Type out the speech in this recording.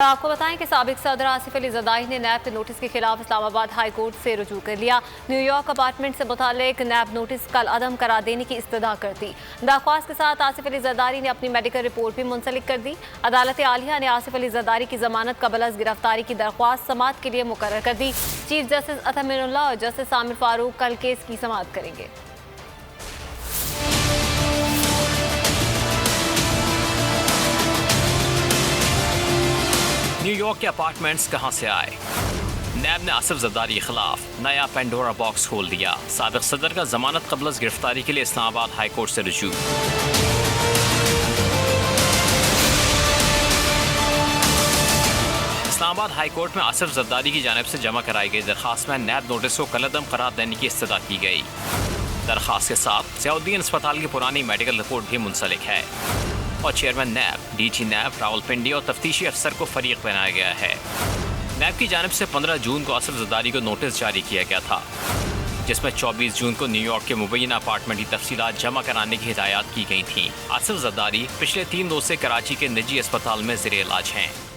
आपको बताएं कि साबिक सदर आसिफ अली जरदारी ने नैब के नोटिस के खिलाफ इस्लामाबाद हाई कोर्ट से रुजू कर लिया। न्यूयॉर्क अपार्टमेंट से मुतालिक नैब नोटिस कल अदम करार देने की इस्तदा कर दी। दरख्वास्त के साथ आसिफ अली जरदारी ने अपनी मेडिकल रिपोर्ट भी मुंसलिक कर दी। अदालत आलिया ने आसिफ अली जरदारी की जमानत कबल अज़ गिरफ्तारी की दरख्वास्त समाअत के लिए मुकर्रर कर दी। चीफ जस्टिस अता मीरुल्लाह और जस्टिस आमिर फारूक कल केस की समाअत करेंगे। न्यूयॉर्क के अपार्टमेंट्स कहां से आए? नैब ने आसिफ जरदारी के खिलाफ नया पेंडोरा बॉक्स खोल दिया। साबिक सदर का जमानत कबल अज़ गिरफ्तारी के लिए इस्लामाबाद हाई कोर्ट से रुजू। इस्लामाबाद हाई कोर्ट में आसिफ जरदारी की जानिब से जमा कराई गई दरख्वास्त में नैब नोटिस को कलअदम करार देने की इस्तदा की गई। दरख्वास्त के साथ ज़ियाउद्दीन अस्पताल की पुरानी मेडिकल रिपोर्ट भी मुंसलिक है और चेयरमैन नैब, डीजी नैब रावलपिंडी और तफ्तीशी अफसर को फरीक बनाया गया है। नैब की जानिब से 15 जून को आसिफ जरदारी को नोटिस जारी किया गया था, जिसमें 24 जून को न्यूयॉर्क के मुबैना अपार्टमेंट की तफसीलात जमा कराने की हिदायत की गई थी। आसिफ जरदारी पिछले 3 रोज से कराची के निजी अस्पताल में ज़ेर इलाज हैं।